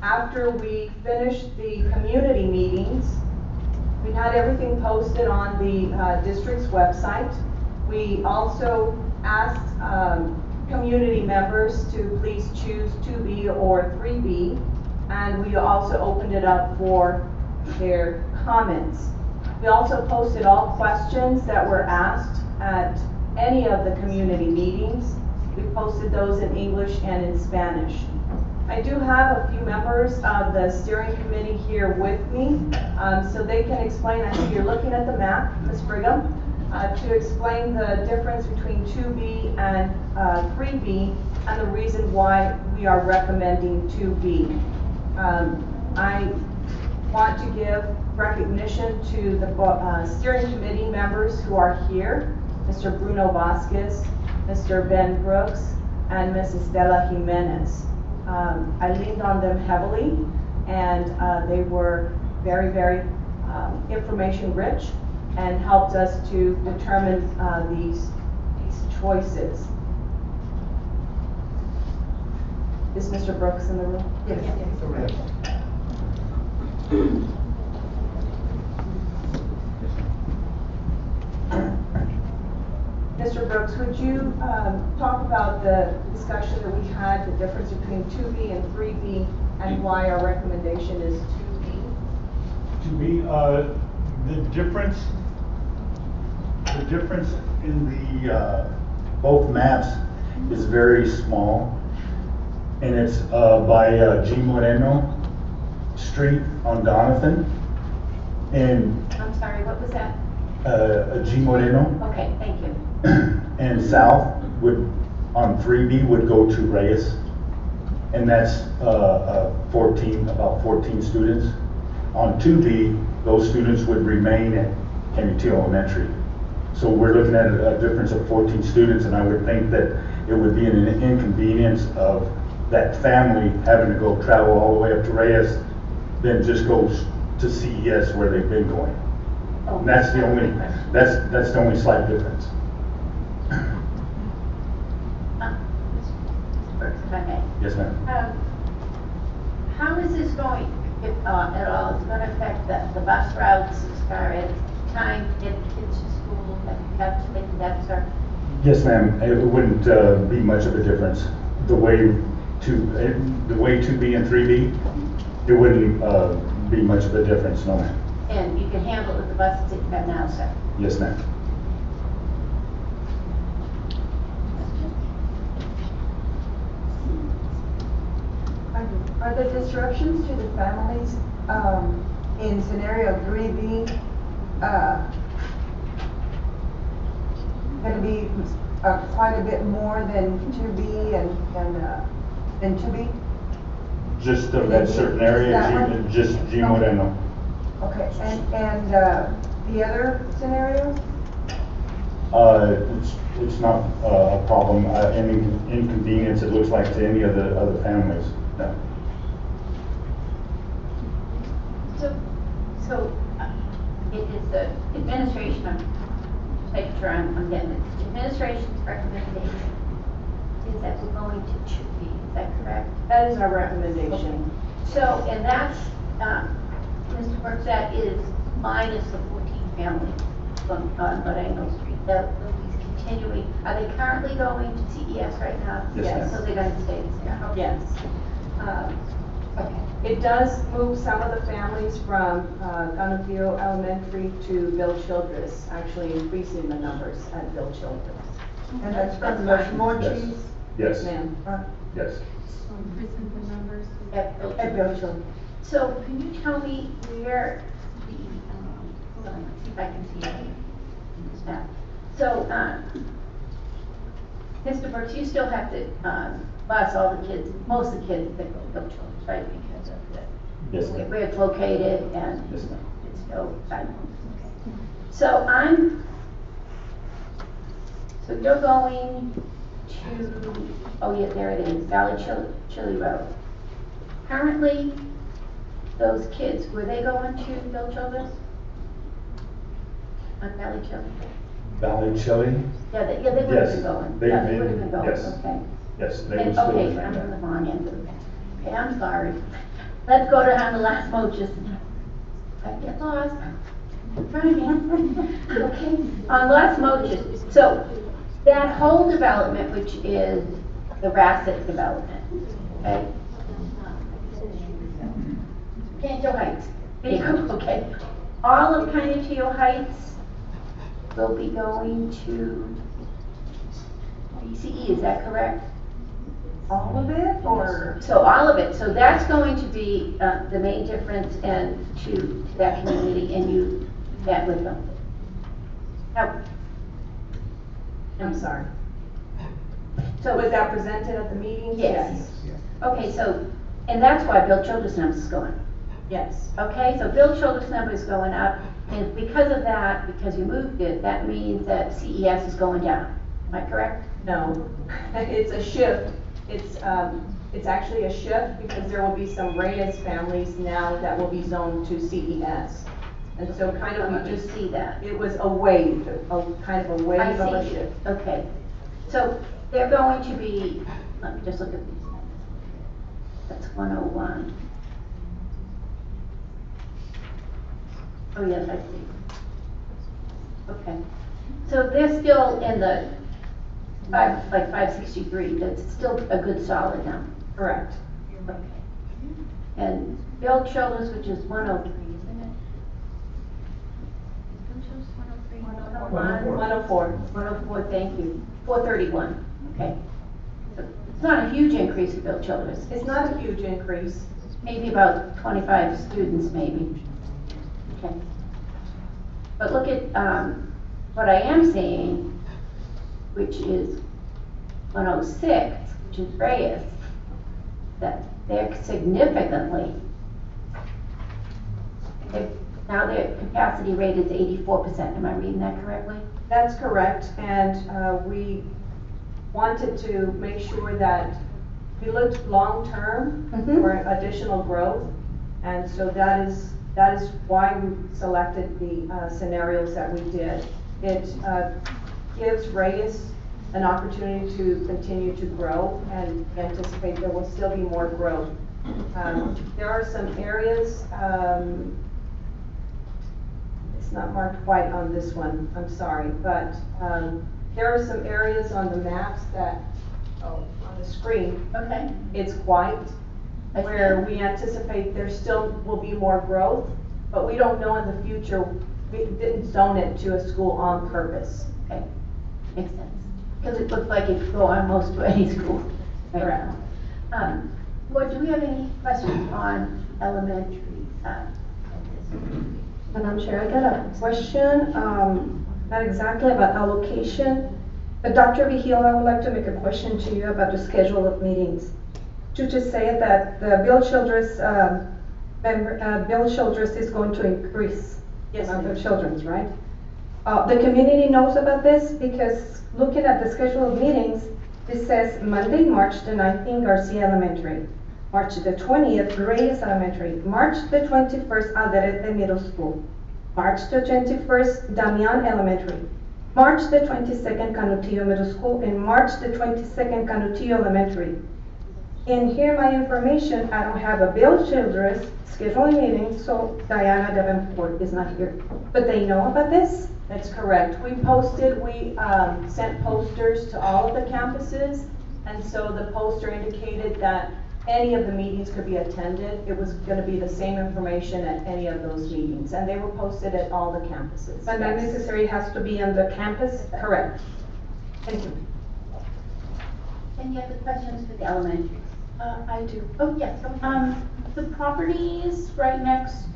[SPEAKER 14] After we finished the community meetings, we had everything posted on the district's website. We also asked community members to please choose 2B or 3B, and we also opened it up for their comments. We also posted all questions that were asked at any of the community meetings. We posted those in English and in Spanish. I do have a few members of the steering committee here with me, so they can explain. I see you're looking at the map, Ms. Brigham, to explain the difference between 2B and 3B and the reason why we are recommending 2B. I want to give recognition to the steering committee members who are here, Mr. Bruno Vasquez, Mr. Ben Brooks, and Mrs. Stella Jimenez. I leaned on them heavily, and they were very, very information rich and helped us to determine these choices. Is Mr. Brooks in the room?
[SPEAKER 5] Yes.
[SPEAKER 14] Mr. Brooks, would you talk about the discussion that we had, the difference between 2B and 3B, and why our recommendation is 2B?
[SPEAKER 15] 2B, the difference in the both maps is very small, and it's by G. Moreno Street on Donovan. And
[SPEAKER 1] I'm sorry, what was that?
[SPEAKER 15] G. Moreno.
[SPEAKER 1] Okay, thank you.
[SPEAKER 15] And south would, on 3B, would go to Reyes, and that's about 14 students. On 2B, those students would remain at Canutillo Elementary. So we're looking at a difference of 14 students, and I would think that it would be an inconvenience of that family having to go travel all the way up to Reyes, then just go to CES where they've been going. And that's the only, that's the only slight difference.
[SPEAKER 1] If I may.
[SPEAKER 15] Yes, ma'am.
[SPEAKER 1] How is this going? if, at all, it's gonna affect the bus routes as far as time to get the kids to school, have to make that start?
[SPEAKER 15] Yes, ma'am. It wouldn't be much of a difference. The way to B and 3B, it wouldn't be much of a difference, no, ma'am.
[SPEAKER 1] And you can handle it with the buses that you have now, sir?
[SPEAKER 15] Yes, ma'am.
[SPEAKER 5] Are the disruptions to the families in scenario 3B going to be quite a bit more than 2B and 2B?
[SPEAKER 15] Just of that certain area, just G Moreno.
[SPEAKER 5] Okay, and the other scenario?
[SPEAKER 15] It's not a problem, any inconvenience it looks like to any of the other families, no.
[SPEAKER 1] So it is the administration, I'm making sure I'm getting it. The administration's recommendation is that we're going to 2B, is that correct?
[SPEAKER 14] That is our recommendation.
[SPEAKER 1] Okay. So, and that's, Mr. Brooks, that is minus the 14 families on Lorenzo Street. They'll be continuing. Are they currently going to CES right now?
[SPEAKER 15] Yes.
[SPEAKER 1] So they're going to stay there? Okay.
[SPEAKER 14] Yes.
[SPEAKER 1] Okay.
[SPEAKER 14] It does move some of the families from Ganapio Elementary to Bill Childress, actually increasing the numbers at Bill Childress.
[SPEAKER 5] And that's from the Monchis?
[SPEAKER 15] Yes.
[SPEAKER 14] Ma'am.
[SPEAKER 15] Yes.
[SPEAKER 4] Increasing the numbers.
[SPEAKER 1] At Bill Childress. So can you tell me where the, hold on, let's see if I can see it in this map. So, Mr. Brooks, you still have to bus all the kids, most of the kids that go to Bill Childress, right? Because of
[SPEAKER 15] Yes, ma'am.
[SPEAKER 1] where it's located and
[SPEAKER 15] Yes, ma'am.
[SPEAKER 1] it's no sidewalks. So so you're going to, oh yeah, there it is, Valley Chili Road. Currently, those kids, were they going to Bill Childress? On Valley Chili?
[SPEAKER 15] Valley Chili?
[SPEAKER 1] Yeah, they would have
[SPEAKER 15] Yes.
[SPEAKER 1] been going.
[SPEAKER 15] They-
[SPEAKER 1] Yeah, they
[SPEAKER 15] they-
[SPEAKER 1] would have been going,
[SPEAKER 15] yes.
[SPEAKER 1] okay.
[SPEAKER 15] Yes, they would
[SPEAKER 1] And,
[SPEAKER 15] still
[SPEAKER 1] okay,
[SPEAKER 15] attend
[SPEAKER 1] I'm
[SPEAKER 15] that.
[SPEAKER 1] on the wrong end of it. Okay, I'm sorry. Let's go to the last motion. I get lost. Okay, on last motion. So that whole development, which is the Rassett development, okay? Canto Heights. Okay. All of Canto Heights will be going to BCE, is that correct?
[SPEAKER 5] All of it, or?
[SPEAKER 1] So all of it, so that's going to be the main difference and to that community, and you met with them. Now,
[SPEAKER 14] I'm sorry.
[SPEAKER 1] so
[SPEAKER 14] Was that presented at the meeting?
[SPEAKER 1] Yes. Okay, so, and that's why Bill Childress numbers is going.
[SPEAKER 14] Yes.
[SPEAKER 1] Okay, so Bill Childress number is going up, and because of that, because you moved it, that means that CES is going down. Am I correct?
[SPEAKER 14] No, it's a shift. It's actually a shift because there will be some Reyes families now that will be zoned to CES. And so kind of we just
[SPEAKER 1] see that.
[SPEAKER 14] It was a wave, kind of a wave
[SPEAKER 1] I
[SPEAKER 14] of a
[SPEAKER 1] see.
[SPEAKER 14] shift.
[SPEAKER 1] Okay, so they're going to be, let me just look at these. That's 101. Oh yes, I see. Okay, so they're still in the 563, that's still a good solid number.
[SPEAKER 14] Correct.
[SPEAKER 1] Okay. And Bill Childress, which is 103, isn't it? Bill Childress 103.
[SPEAKER 14] 104.
[SPEAKER 1] 104, thank you. 431, okay. So it's not a huge increase for Bill Childress.
[SPEAKER 14] It's not a huge increase.
[SPEAKER 1] Maybe about 25 students, maybe. Okay. But look at what I am seeing, which is 106, which is Reyes, that they're significantly, now their capacity rate is 84%. Am I reading that correctly?
[SPEAKER 14] That's correct, and we wanted to make sure that we looked long-term for additional growth, and so that is why we selected the scenarios that we did. It gives Reyes an opportunity to continue to grow and anticipate there will still be more growth There are some areas, it's not marked white on this one, I'm sorry, but there are some areas on the maps that, on the screen,
[SPEAKER 1] Okay.
[SPEAKER 14] it's white, where we anticipate there still will be more growth, but we don't know in the future, we didn't zone it to a school on purpose.
[SPEAKER 1] Okay, makes sense. Because it looks like it could go almost to any school right now. Well, do we have any questions on elementary?
[SPEAKER 6] Madam Chair, I got a question, not exactly about allocation, but Dr. Vigil, I would like to make a question to you about the schedule of meetings. To just say that the Bill Childress, Bill Childress is going to increase the amount of children's, right? The community knows about this because looking at the schedule of meetings, it says Monday, March the 19th, Garcia Elementary. March the 20th, Reyes Elementary. March the 21st, Alderete Middle School. March the 21st, Damian Elementary. March the 22nd, Canutillo Middle School. And March the 22nd, Canutillo Elementary. In here, my information, I don't have a Bill Childress scheduling meeting, so Diana Davenport is not here. But they know about this?
[SPEAKER 14] That's correct. We sent posters to all of the campuses, and so the poster indicated that any of the meetings could be attended. It was going to be the same information at any of those meetings, and they were posted at all the campuses.
[SPEAKER 6] But not necessarily has to be on the campus?
[SPEAKER 14] Correct. Thank you.
[SPEAKER 1] Any other questions for the elementary?
[SPEAKER 13] I do.
[SPEAKER 1] Oh, yes.
[SPEAKER 13] The properties right next,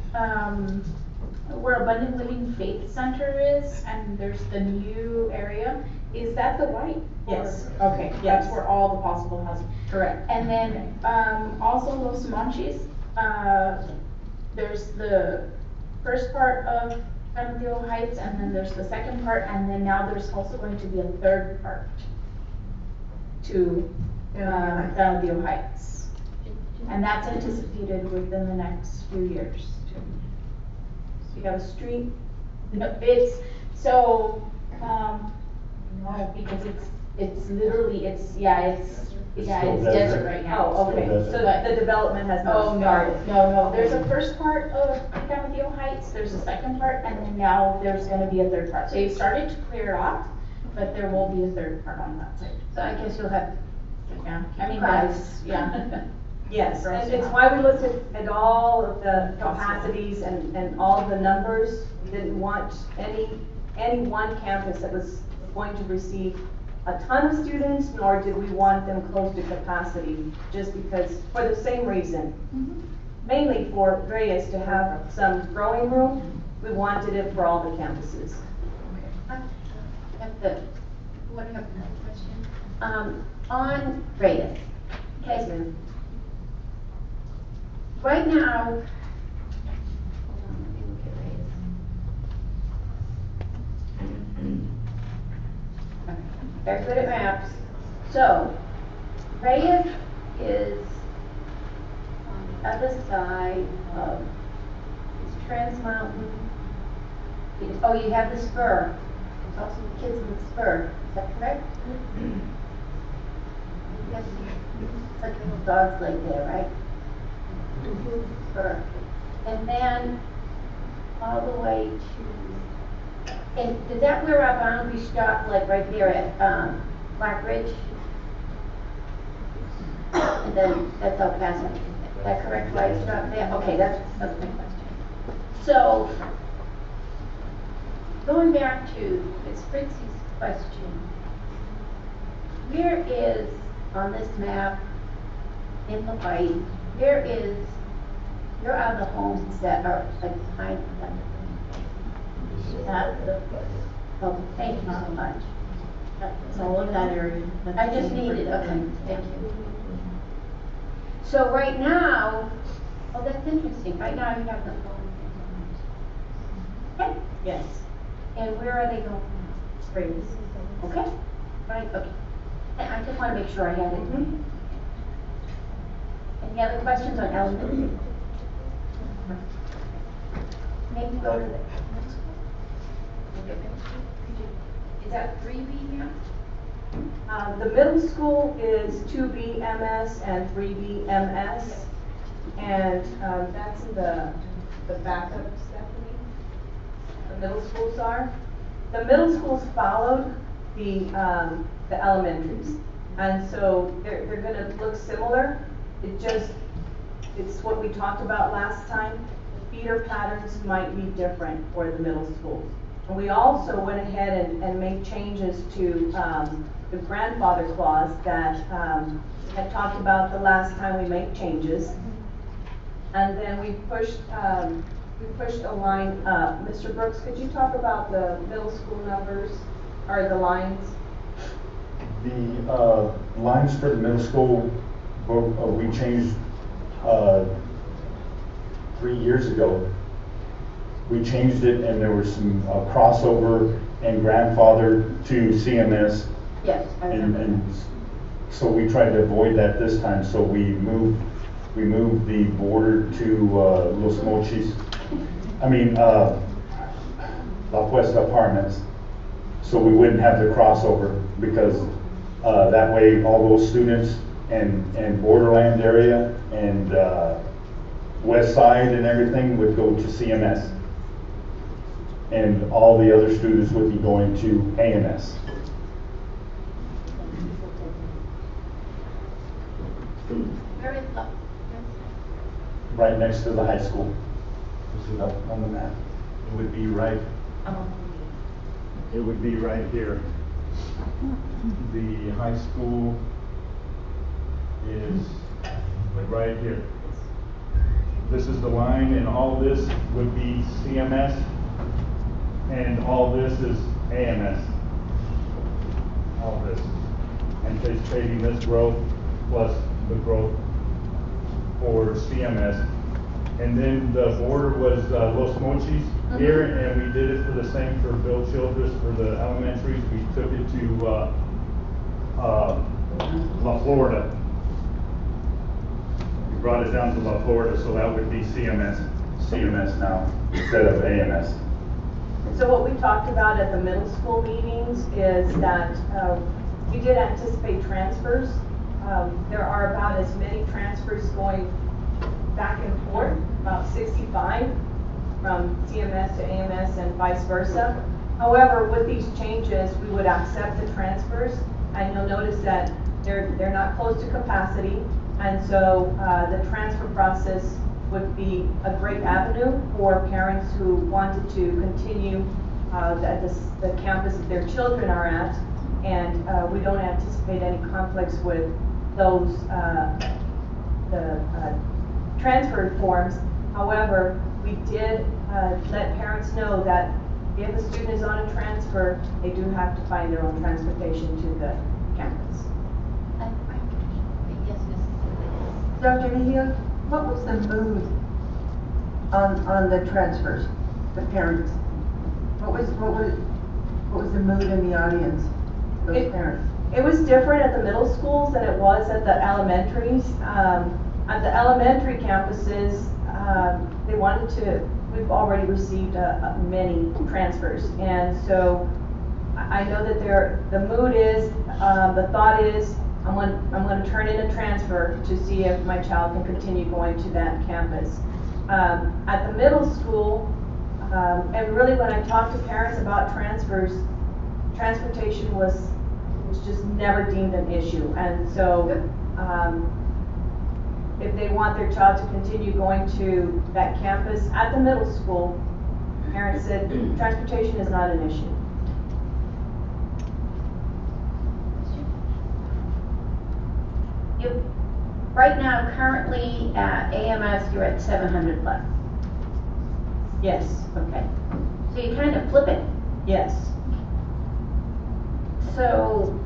[SPEAKER 13] where Abundant Living Faith Center is, and there's the new area, is that the white?
[SPEAKER 14] Yes.
[SPEAKER 13] Okay,
[SPEAKER 14] Yes.
[SPEAKER 13] that's where all the possible housing.
[SPEAKER 14] Correct.
[SPEAKER 13] And then, also Los Monchis, there's the first part of Canutillo Heights, and then there's the second part, and then now there's also going to be a third part to Canutillo Heights. And that's anticipated within the next few years.
[SPEAKER 14] You have a street?
[SPEAKER 13] No, it's, so, no, because it's literally, it's desert right now.
[SPEAKER 14] Oh, okay. So the development has not started?
[SPEAKER 13] No. There's a first part of Canutillo Heights, there's a second part, and then now there's gonna be a third part. So they've started to clear off, but there will be a third part on that side.
[SPEAKER 1] So I guess you'll have,
[SPEAKER 13] Yeah, I mean, that's, yeah.
[SPEAKER 14] Yes, and it's why we looked at all of the capacities and all of the numbers. We didn't want any one campus that was going to receive a ton of students, nor did we want them close to capacity, just because, for the same reason. Mainly for Reyes to have some growing room, we wanted it for all the campuses.
[SPEAKER 1] What have another question? On Reyes, okay. Right now, hold on, let me look at Reyes. Okay, they're good at maps. So, Reyes is on the other side of this Trans Mountain. Oh, you have the spur. There's also the kids in the spur. Is that correct? Yes. It's like a little dog's leg there, right? Spur. And then all the way to, and is that where our boundary stops, like right there at Black Ridge? And then that's El Paso. Is that correct, why it stopped there? Okay, that's my question. So, going back to Ms. Fritzy's question, where is, on this map, in the white, where are the homes that are like behind them? Oh, thank you so much.
[SPEAKER 13] So all of that area.
[SPEAKER 1] I just needed, okay, thank you. So right now, oh, that's interesting, right now you have the homes. Okay.
[SPEAKER 14] Yes.
[SPEAKER 1] And where are they going? Springs. Okay, right, okay. And I just want to make sure I had it. Any other questions on elementary? Maybe go to the. Is that 3B now?
[SPEAKER 14] The middle school is 2B MS and 3B MS. And that's in the backup, Stephanie. The middle schools are. The middle schools followed the elementaries. And so they're going to look similar. It's what we talked about last time. Feeder patterns might be different for the middle schools. And we also went ahead and made changes to the grandfather clause that I talked about the last time we made changes. And then we pushed a line up. Mr. Brooks, could you talk about the middle school numbers or the lines?
[SPEAKER 15] The lines for the middle school, we changed 3 years ago. We changed it, and there was some crossover and grandfather to CMS.
[SPEAKER 1] Yes.
[SPEAKER 15] And so we tried to avoid that this time. So we moved the border to Los Mochis. La Puesta Apartments. So we wouldn't have the crossover, because that way all those students and borderland area and west side and everything would go to CMS. And all the other students would be going to AMS.
[SPEAKER 1] Very low.
[SPEAKER 15] Right next to the high school. Is it up on the map?
[SPEAKER 8] It would be right. It would be right here. The high school is right here. This is the line, and all this would be CMS, and all this is AMS. All this. Anticipating this growth plus the growth for CMS. And then the border was Los Mochis here, and we did it for the same for Bill Childress for the elementaries. We took it to La Florida. We brought it down to La Florida, so that would be CMS now instead of AMS.
[SPEAKER 14] So what we talked about at the middle school meetings is that we did anticipate transfers. There are about as many transfers going back and forth, about 65 from CMS to AMS and vice versa. However, with these changes, we would accept the transfers, and you'll notice that they're not close to capacity, and so the transfer process would be a great avenue for parents who wanted to continue at the campus that their children are at, and we don't anticipate any conflicts with those transfer forms. However, we did let parents know that if a student is on a transfer, they do have to find their own transportation to the campus.
[SPEAKER 5] Dr. Mejia, what was the mood on the transfers, the parents? What was the mood in the audience, those parents?
[SPEAKER 14] It was different at the middle schools than it was at the elementaries. At the elementary campuses, we've already received many transfers, and so I know that the mood is, the thought is, I'm going to turn in a transfer to see if my child can continue going to that campus. At the middle school, and really when I talk to parents about transfers, transportation was just never deemed an issue, and so if they want their child to continue going to that campus at the middle school, parents said transportation is not an issue.
[SPEAKER 1] Right now, currently at AMS, you're at 700 plus.
[SPEAKER 14] Yes.
[SPEAKER 1] Okay. So you kind of flip it.
[SPEAKER 14] Yes.
[SPEAKER 1] So.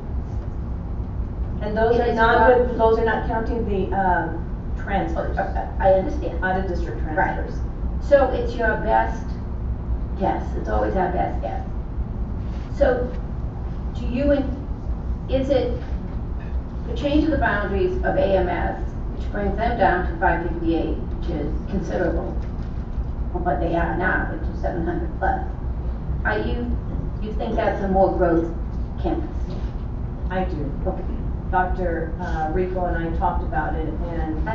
[SPEAKER 14] And those are not counting the transfers.
[SPEAKER 1] I understand.
[SPEAKER 14] Out of district transfers.
[SPEAKER 1] Right. So it's your best guess. It's always our best guess. So is it the change of the boundaries of AMS, which brings them down to 558, which is considerable from what they are now, which is 700 plus. You think that's a more growth campus?
[SPEAKER 14] I do.
[SPEAKER 1] Okay.
[SPEAKER 14] Dr. Rico and I talked about it, and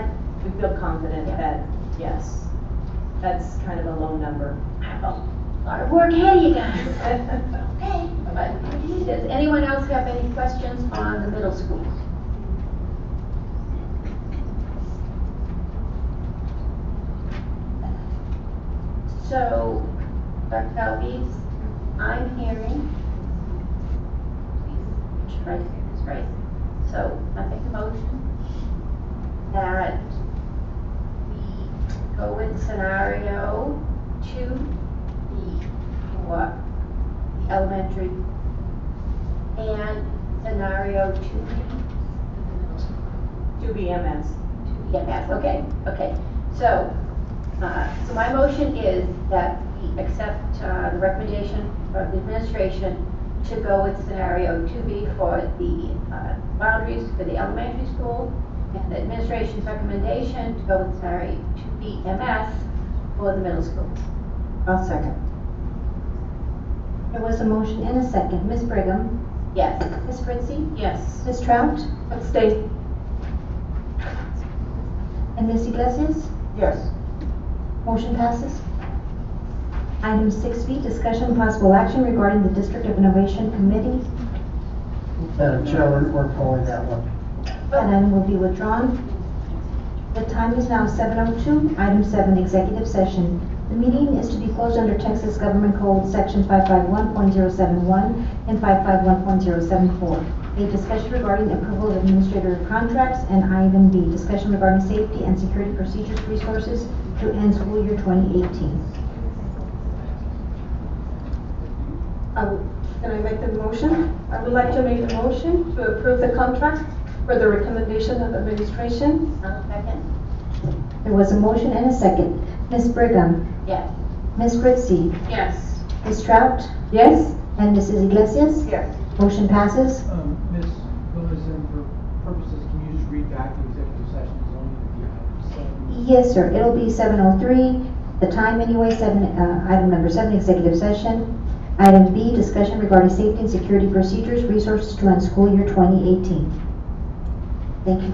[SPEAKER 14] we feel confident that, yes, that's kind of a low number.
[SPEAKER 1] A lot of work ahead of you guys. Okay. But does anyone else have any questions on the middle school? So, Dr. Galvez, I'm hearing, please try to get this right. So, I make a motion that we go with scenario 2B for the elementary and scenario 2B.
[SPEAKER 14] 2BMS.
[SPEAKER 1] 2BMS, okay. So my motion is that we accept the recommendation of the administration to go with scenario 2B for the boundaries for the elementary school, and the administration's recommendation to go with scenario 2BMS for the middle school.
[SPEAKER 5] I'll second.
[SPEAKER 2] There was a motion and a second. Ms. Brigham?
[SPEAKER 1] Yes.
[SPEAKER 2] Ms. Fritzie?
[SPEAKER 1] Yes.
[SPEAKER 2] Ms. Trout?
[SPEAKER 6] Abstain.
[SPEAKER 2] And Ms. Iglesias?
[SPEAKER 5] Yes.
[SPEAKER 2] Motion passes. Item 6B, discussion and possible action regarding the District of Innovation Committee.
[SPEAKER 12] Madam Chair, we're pulling that one.
[SPEAKER 2] That item will be withdrawn. The time is now 7:02. Item 7, executive session. The meeting is to be closed under Texas Government Code Section 551.071 and 551.074. A discussion regarding approval of administrative contracts, and item B, discussion regarding safety and security procedures resources to end school year 2018.
[SPEAKER 6] Can I make the motion? I would like to make the motion to approve the contract for the recommendation of administration.
[SPEAKER 1] I'll second.
[SPEAKER 2] There was a motion and a second. Ms. Brigham?
[SPEAKER 1] Yes.
[SPEAKER 2] Ms. Fritzie?
[SPEAKER 1] Yes.
[SPEAKER 2] Ms. Trout?
[SPEAKER 6] Yes?
[SPEAKER 2] And Mrs. Iglesias?
[SPEAKER 5] Yes.
[SPEAKER 2] Motion passes.
[SPEAKER 11] Ms. Wilson, for purposes, can you just read back the executive session only if you have?
[SPEAKER 2] Yes, sir. It'll be 7:03. The time anyway, item number 7, executive session. Item B, discussion regarding safety and security procedures, resources to end school year 2018. Thank you.